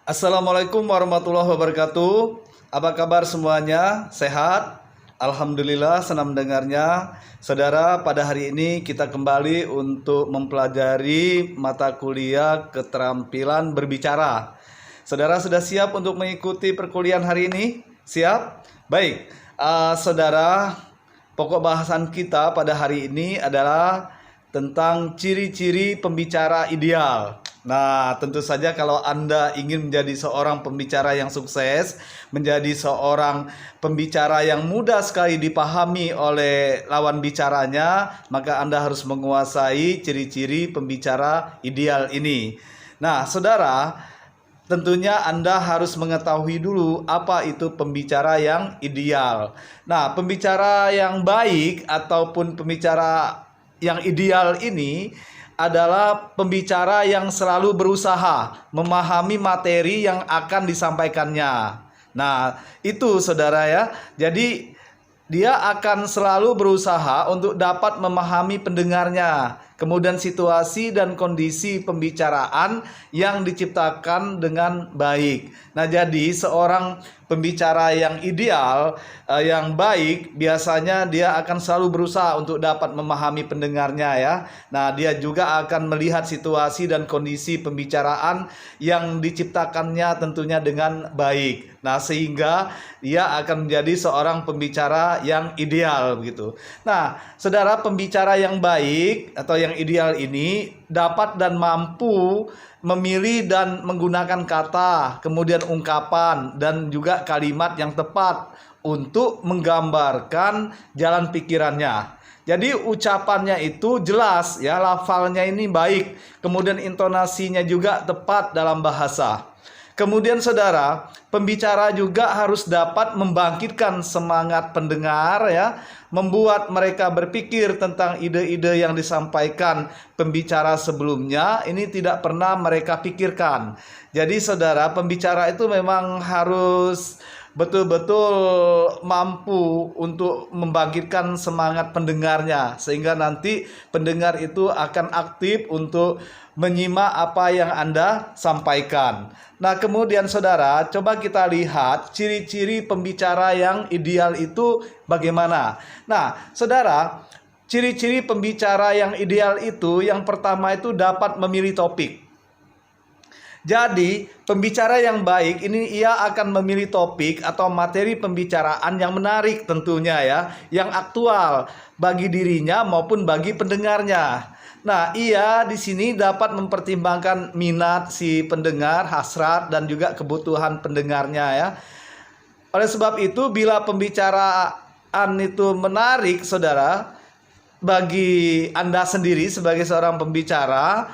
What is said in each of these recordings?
Assalamualaikum warahmatullahi wabarakatuh. Apa kabar semuanya? Sehat? Alhamdulillah, senang mendengarnya. Saudara, pada hari ini kita kembali untuk mempelajari mata kuliah keterampilan berbicara. Saudara sudah siap untuk mengikuti perkuliahan hari ini? Siap? Baik, saudara, pokok bahasan kita pada hari ini adalah tentang ciri-ciri pembicara ideal. Nah, tentu saja kalau Anda ingin menjadi seorang pembicara yang sukses, menjadi seorang pembicara yang mudah sekali dipahami oleh lawan bicaranya, maka Anda harus menguasai ciri-ciri pembicara ideal ini. Nah, saudara, tentunya Anda harus mengetahui dulu apa itu pembicara yang ideal. Nah, pembicara yang baik ataupun pembicara yang ideal ini adalah pembicara yang selalu berusaha memahami materi yang akan disampaikannya. Nah, itu saudara ya. Jadi dia akan selalu berusaha untuk dapat memahami pendengarnya, kemudian situasi dan kondisi pembicaraan yang diciptakan dengan baik. Nah, jadi seorang pembicara yang ideal, yang baik, biasanya dia akan selalu berusaha untuk dapat memahami pendengarnya ya. Nah, dia juga akan melihat situasi dan kondisi pembicaraan yang diciptakannya tentunya dengan baik. Nah, sehingga dia akan menjadi seorang pembicara yang ideal begitu. Nah, saudara, pembicara yang baik atau yang ideal ini dapat dan mampu memilih dan menggunakan kata, kemudian ungkapan dan juga kalimat yang tepat untuk menggambarkan jalan pikirannya. Jadi ucapannya itu jelas ya, lafalnya ini baik, kemudian intonasinya juga tepat dalam bahasa. Kemudian saudara, pembicara juga harus dapat membangkitkan semangat pendengar ya, membuat mereka berpikir tentang ide-ide yang disampaikan pembicara sebelumnya ini tidak pernah mereka pikirkan. Jadi saudara, pembicara itu memang harus betul-betul mampu untuk membangkitkan semangat pendengarnya, sehingga nanti pendengar itu akan aktif untuk menyimak apa yang Anda sampaikan. Nah, kemudian saudara, coba kita lihat ciri-ciri pembicara yang ideal itu bagaimana. Nah, saudara, ciri-ciri pembicara yang ideal itu yang pertama itu dapat memilih topik. Jadi, pembicara yang baik ini ia akan memilih topik atau materi pembicaraan yang menarik tentunya ya, yang aktual bagi dirinya maupun bagi pendengarnya. Nah, ia di sini dapat mempertimbangkan minat si pendengar, hasrat dan juga kebutuhan pendengarnya ya. Oleh sebab itu, bila pembicaraan itu menarik, saudara, bagi Anda sendiri sebagai seorang pembicara,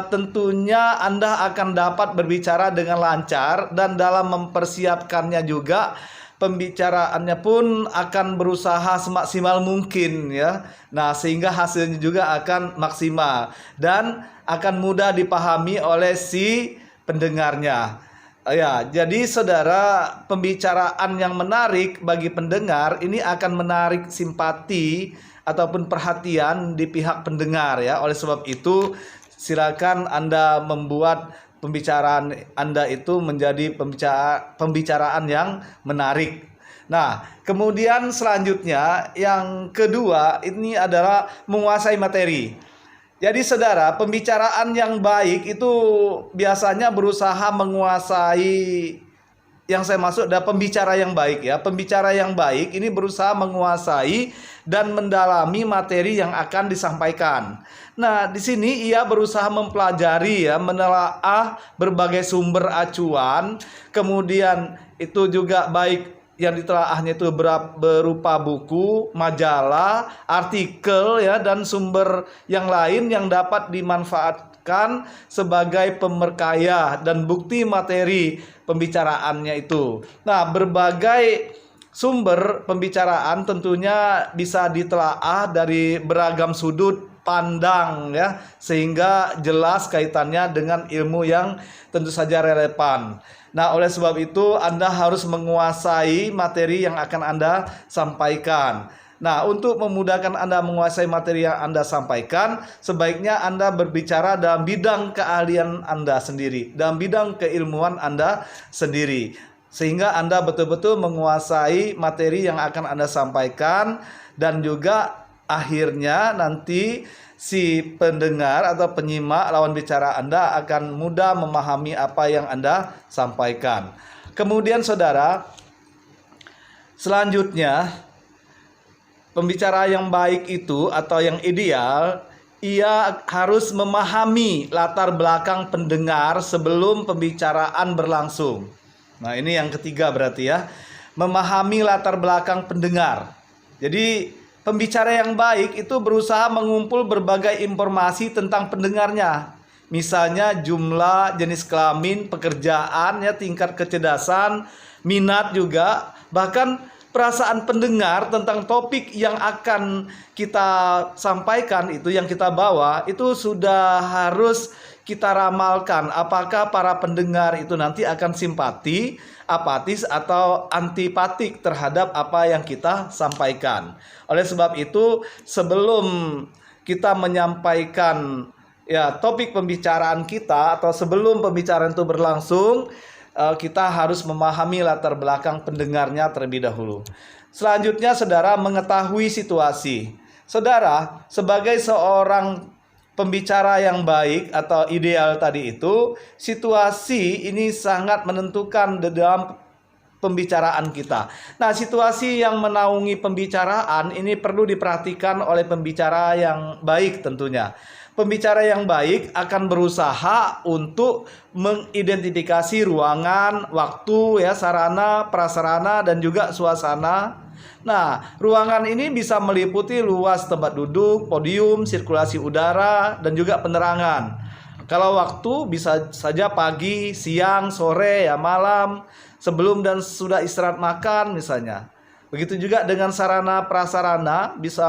tentunya Anda akan dapat berbicara dengan lancar, dan dalam mempersiapkannya juga pembicaraannya pun akan berusaha semaksimal mungkin ya. Nah, sehingga hasilnya juga akan maksimal dan akan mudah dipahami oleh si pendengarnya. Ya, jadi saudara, pembicaraan yang menarik bagi pendengar ini akan menarik simpati ataupun perhatian di pihak pendengar ya. Oleh sebab itu, silakan Anda membuat pembicaraan Anda itu menjadi pembicaraan yang menarik. Nah, kemudian selanjutnya yang kedua ini adalah menguasai materi. Jadi saudara, pembicaraan yang baik itu biasanya berusaha menguasai, yang saya maksud adalah pembicara yang baik ya. Pembicara yang baik ini berusaha menguasai dan mendalami materi yang akan disampaikan. Nah, di sini ia berusaha mempelajari ya, menelaah berbagai sumber acuan, kemudian itu juga baik yang ditelaahnya itu berupa buku, majalah, artikel ya, dan sumber yang lain yang dapat dimanfaatkan sebagai pemerkaya dan bukti materi pembicaraannya itu. Nah, berbagai sumber pembicaraan tentunya bisa ditelaah dari beragam sudut pandang ya, sehingga jelas kaitannya dengan ilmu yang tentu saja relevan. Nah, oleh sebab itu Anda harus menguasai materi yang akan Anda sampaikan. Nah, untuk memudahkan Anda menguasai materi yang Anda sampaikan, sebaiknya Anda berbicara dalam bidang keahlian Anda sendiri, dalam bidang keilmuan Anda sendiri, sehingga Anda betul-betul menguasai materi yang akan Anda sampaikan, dan juga akhirnya nanti si pendengar atau penyimak lawan bicara Anda akan mudah memahami apa yang Anda sampaikan. Kemudian saudara, selanjutnya, pembicara yang baik itu atau yang ideal, ia harus memahami latar belakang pendengar sebelum pembicaraan berlangsung. Nah, ini yang ketiga berarti ya, memahami latar belakang pendengar. Jadi, pembicara yang baik itu berusaha mengumpul berbagai informasi tentang pendengarnya. Misalnya jumlah, jenis kelamin, pekerjaan, ya, tingkat kecerdasan, minat juga, bahkan perasaan pendengar tentang topik yang akan kita sampaikan itu, yang kita bawa, itu sudah harus kita ramalkan. Apakah para pendengar itu nanti akan simpati, apatis, atau antipatik terhadap apa yang kita sampaikan. Oleh sebab itu, sebelum kita menyampaikan ya topik pembicaraan kita, atau sebelum pembicaraan itu berlangsung, kita harus memahami latar belakang pendengarnya terlebih dahulu. Selanjutnya, saudara, mengetahui situasi. Saudara, sebagai seorang pembicara yang baik atau ideal tadi itu, situasi ini sangat menentukan di dalam pembicaraan kita. Nah, situasi yang menaungi pembicaraan ini perlu diperhatikan oleh pembicara yang baik tentunya. Pembicara yang baik akan berusaha untuk mengidentifikasi ruangan, waktu, ya, sarana, prasarana, dan juga suasana. Nah, ruangan ini bisa meliputi luas tempat duduk, podium, sirkulasi udara, dan juga penerangan. Kalau waktu bisa saja pagi, siang, sore, ya, malam, sebelum dan sudah istirahat makan misalnya. Begitu juga dengan sarana prasarana, bisa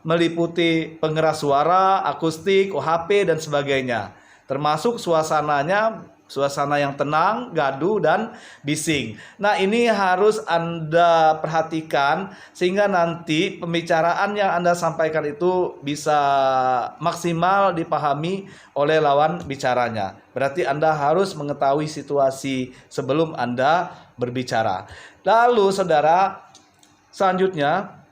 meliputi pengeras suara, akustik, OHP, dan sebagainya. Termasuk suasananya, suasana yang tenang, gaduh, dan bising. Nah, ini harus Anda perhatikan sehingga nanti pembicaraan yang Anda sampaikan itu bisa maksimal dipahami oleh lawan bicaranya. Berarti Anda harus mengetahui situasi sebelum Anda berbicara. Lalu, saudara, selanjutnya,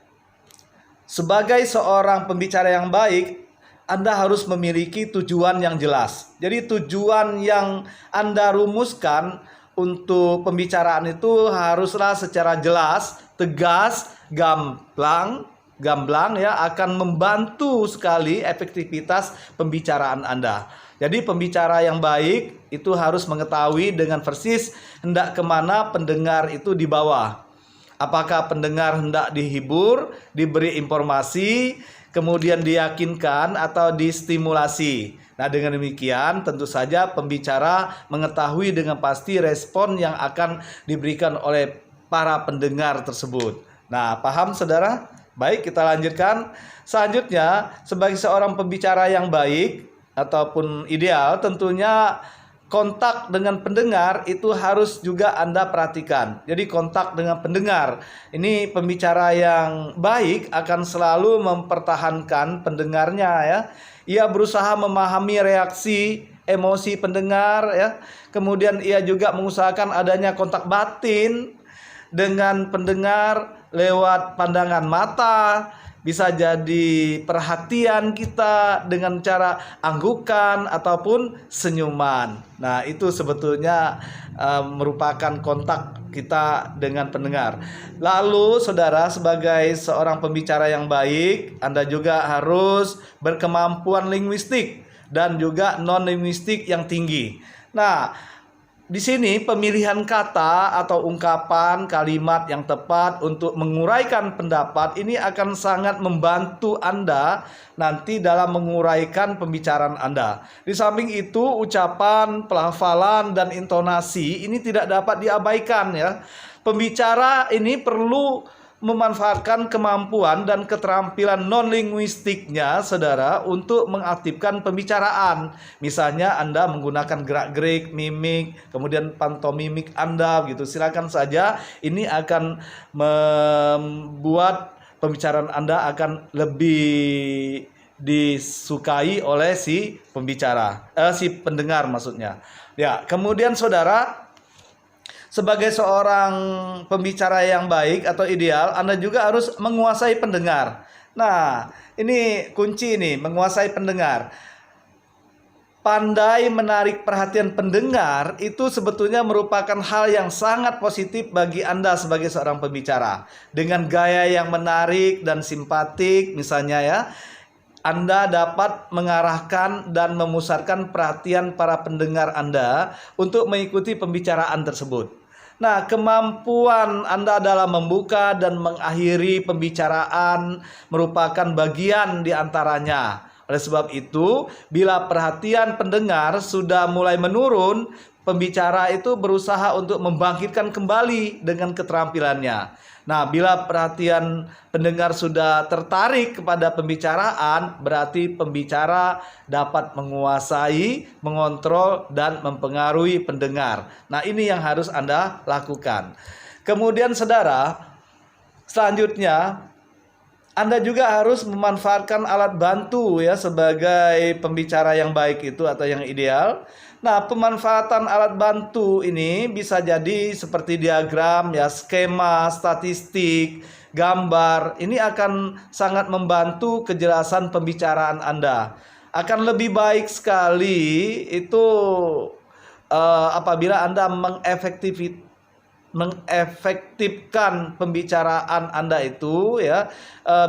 sebagai seorang pembicara yang baik, Anda harus memiliki tujuan yang jelas. Jadi tujuan yang Anda rumuskan untuk pembicaraan itu haruslah secara jelas, tegas, gamblang, ya, akan membantu sekali efektivitas pembicaraan Anda. Jadi pembicara yang baik itu harus mengetahui dengan persis hendak kemana pendengar itu dibawa. Apakah pendengar hendak dihibur, diberi informasi, kemudian diyakinkan, atau distimulasi. Nah, dengan demikian tentu saja pembicara mengetahui dengan pasti respon yang akan diberikan oleh para pendengar tersebut. Nah, paham saudara? Baik, kita lanjutkan. Selanjutnya, sebagai seorang pembicara yang baik ataupun ideal, tentunya kontak dengan pendengar itu harus juga Anda perhatikan. Jadi kontak dengan pendengar, ini pembicara yang baik akan selalu mempertahankan pendengarnya, ya. Ia berusaha memahami reaksi emosi pendengar, ya. Kemudian ia juga mengusahakan adanya kontak batin dengan pendengar lewat pandangan mata. Bisa jadi perhatian kita dengan cara anggukan ataupun senyuman. Nah, itu sebetulnya merupakan kontak kita dengan pendengar. Lalu, saudara, sebagai seorang pembicara yang baik, Anda juga harus berkemampuan linguistik dan juga non-linguistik yang tinggi. Nah, di sini pemilihan kata atau ungkapan kalimat yang tepat untuk menguraikan pendapat ini akan sangat membantu Anda nanti dalam menguraikan pembicaraan Anda. Di samping itu, ucapan, pelafalan, dan intonasi ini tidak dapat diabaikan, ya. Pembicara ini perlu memanfaatkan kemampuan dan keterampilan non-linguistiknya, saudara, untuk mengaktifkan pembicaraan. Misalnya Anda menggunakan gerak-gerik, mimik, kemudian pantomimik Anda, gitu. Silakan saja, ini akan membuat pembicaraan Anda akan lebih disukai oleh si pembicara, si pendengar maksudnya. Ya, kemudian saudara, sebagai seorang pembicara yang baik atau ideal, Anda juga harus menguasai pendengar. Nah, ini kunci nih, menguasai pendengar. Pandai menarik perhatian pendengar itu sebetulnya merupakan hal yang sangat positif bagi Anda sebagai seorang pembicara. Dengan gaya yang menarik dan simpatik misalnya ya, Anda dapat mengarahkan dan memusatkan perhatian para pendengar Anda untuk mengikuti pembicaraan tersebut. Nah, kemampuan Anda dalam membuka dan mengakhiri pembicaraan merupakan bagian di antaranya. Oleh sebab itu, bila perhatian pendengar sudah mulai menurun, pembicara itu berusaha untuk membangkitkan kembali dengan keterampilannya. Nah, bila perhatian pendengar sudah tertarik kepada pembicaraan, berarti pembicara dapat menguasai, mengontrol, dan mempengaruhi pendengar. Nah, ini yang harus Anda lakukan. Kemudian saudara, selanjutnya Anda juga harus memanfaatkan alat bantu ya sebagai pembicara yang baik itu atau yang ideal. Nah, pemanfaatan alat bantu ini bisa jadi seperti diagram ya, skema, statistik, gambar. Ini akan sangat membantu kejelasan pembicaraan Anda. Akan lebih baik sekali itu apabila Anda mengefektifkan pembicaraan Anda itu ya,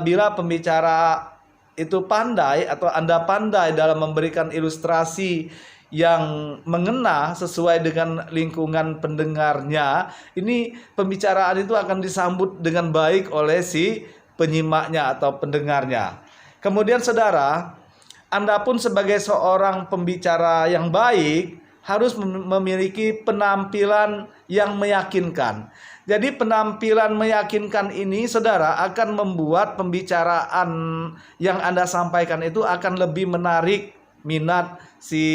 bila pembicara itu pandai atau Anda pandai dalam memberikan ilustrasi yang mengena sesuai dengan lingkungan pendengarnya, ini pembicaraan itu akan disambut dengan baik oleh si penyimaknya atau pendengarnya. Kemudian saudara, Anda pun sebagai seorang pembicara yang baik harus memiliki penampilan yang meyakinkan. Jadi penampilan meyakinkan ini saudara akan membuat pembicaraan yang Anda sampaikan itu akan lebih menarik minat si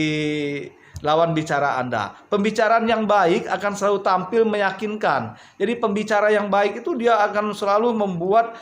lawan bicara Anda. Pembicaraan yang baik akan selalu tampil meyakinkan. Jadi pembicara yang baik itu dia akan selalu membuat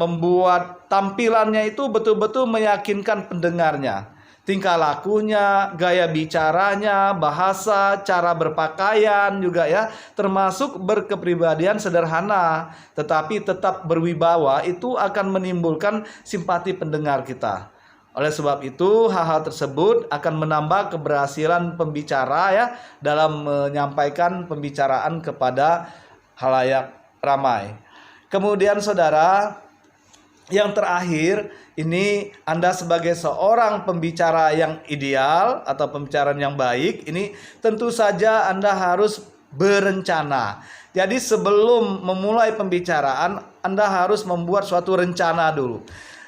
membuat tampilannya itu betul-betul meyakinkan pendengarnya. Tingkah lakunya, gaya bicaranya, bahasa, cara berpakaian juga ya, termasuk berkepribadian sederhana tetapi tetap berwibawa, itu akan menimbulkan simpati pendengar kita. Oleh sebab itu, hal-hal tersebut akan menambah keberhasilan pembicara ya dalam menyampaikan pembicaraan kepada halayak ramai. Kemudian saudara, yang terakhir, ini Anda sebagai seorang pembicara yang ideal atau pembicaraan yang baik, ini tentu saja Anda harus berencana. Jadi sebelum memulai pembicaraan, Anda harus membuat suatu rencana dulu.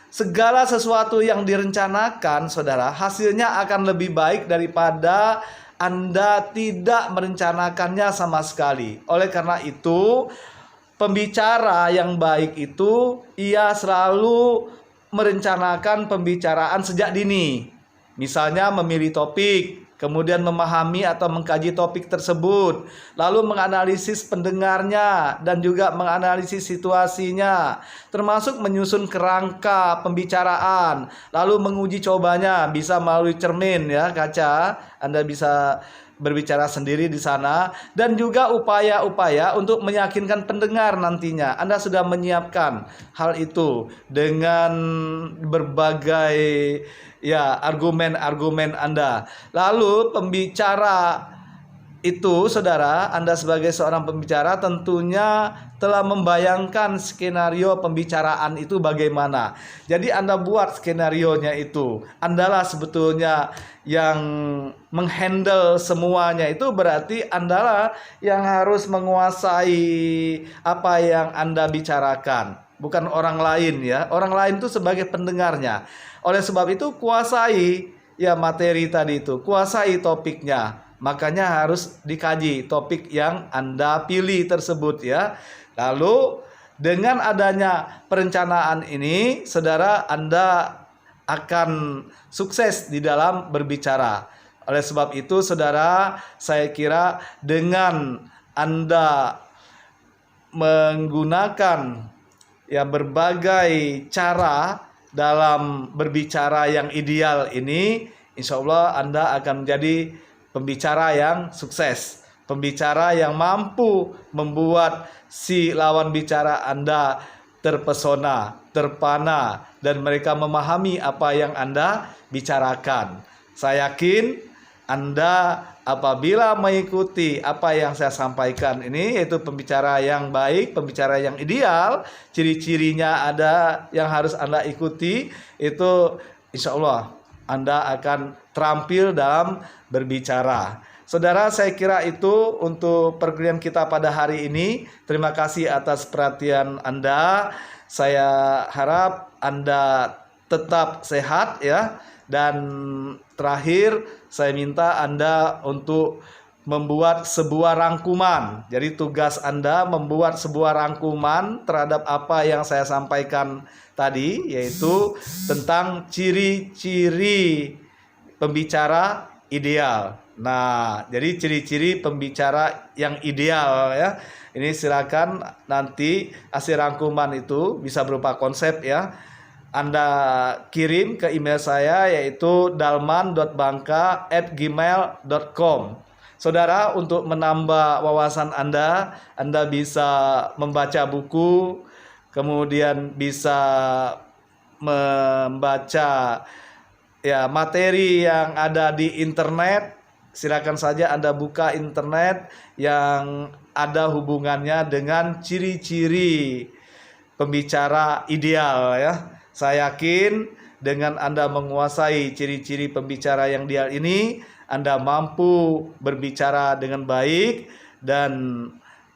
Segala sesuatu yang direncanakan, saudara, hasilnya akan lebih baik daripada Anda tidak merencanakannya sama sekali. Oleh karena itu, pembicara yang baik itu ia selalu merencanakan pembicaraan sejak dini. Misalnya memilih topik, kemudian memahami atau mengkaji topik tersebut, lalu menganalisis pendengarnya dan juga menganalisis situasinya, termasuk menyusun kerangka pembicaraan, lalu menguji cobanya bisa melalui cermin ya, kaca. Anda bisa berbicara sendiri di sana, dan juga upaya-upaya untuk meyakinkan pendengar nantinya. Anda sudah menyiapkan hal itu dengan berbagai ya argumen-argumen Anda. Lalu pembicara itu, saudara, Anda sebagai seorang pembicara tentunya telah membayangkan skenario pembicaraan itu bagaimana. Jadi Anda buat skenarionya itu. Andalah sebetulnya yang menghandle semuanya, itu berarti Andalah yang harus menguasai apa yang Anda bicarakan, bukan orang lain ya. Orang lain itu sebagai pendengarnya. Oleh sebab itu kuasai ya materi tadi itu, kuasai topiknya. Makanya harus dikaji topik yang Anda pilih tersebut ya. Lalu dengan adanya perencanaan ini, saudara, Anda akan sukses di dalam berbicara. Oleh sebab itu, saudara, saya kira dengan Anda menggunakan ya berbagai cara dalam berbicara yang ideal ini, insya Allah Anda akan menjadi pembicara yang sukses, pembicara yang mampu membuat si lawan bicara Anda terpesona, terpana, dan mereka memahami apa yang Anda bicarakan. Saya yakin Anda apabila mengikuti apa yang saya sampaikan ini, yaitu pembicara yang baik, pembicara yang ideal, ciri-cirinya ada yang harus Anda ikuti, itu insya Allah Anda akan terampil dalam berbicara. Saudara, saya kira itu untuk perkuliahan kita pada hari ini. Terima kasih atas perhatian Anda. Saya harap Anda tetap sehat ya. Dan terakhir saya minta Anda untuk membuat sebuah rangkuman. Jadi tugas Anda membuat sebuah rangkuman terhadap apa yang saya sampaikan tadi, yaitu tentang ciri-ciri pembicara ideal. Nah, jadi ciri-ciri pembicara yang ideal ya. Ini silakan nanti hasil rangkuman itu bisa berupa konsep ya. Anda kirim ke email saya, yaitu dalman.bangka@gmail.com. Saudara, untuk menambah wawasan Anda bisa membaca buku, kemudian bisa membaca ya materi yang ada di internet. Silakan saja Anda buka internet yang ada hubungannya dengan ciri-ciri pembicara ideal ya. Saya yakin dengan Anda menguasai ciri-ciri pembicara yang ideal ini, Anda mampu berbicara dengan baik dan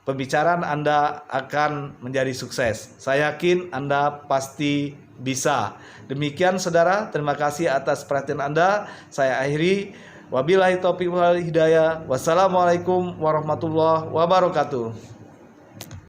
pembicaraan Anda akan menjadi sukses. Saya yakin Anda pasti bisa. Demikian saudara, terima kasih atas perhatian Anda. Saya akhiri. Wabillahi taufiq wal hidayah. Wassalamualaikum warahmatullahi wabarakatuh.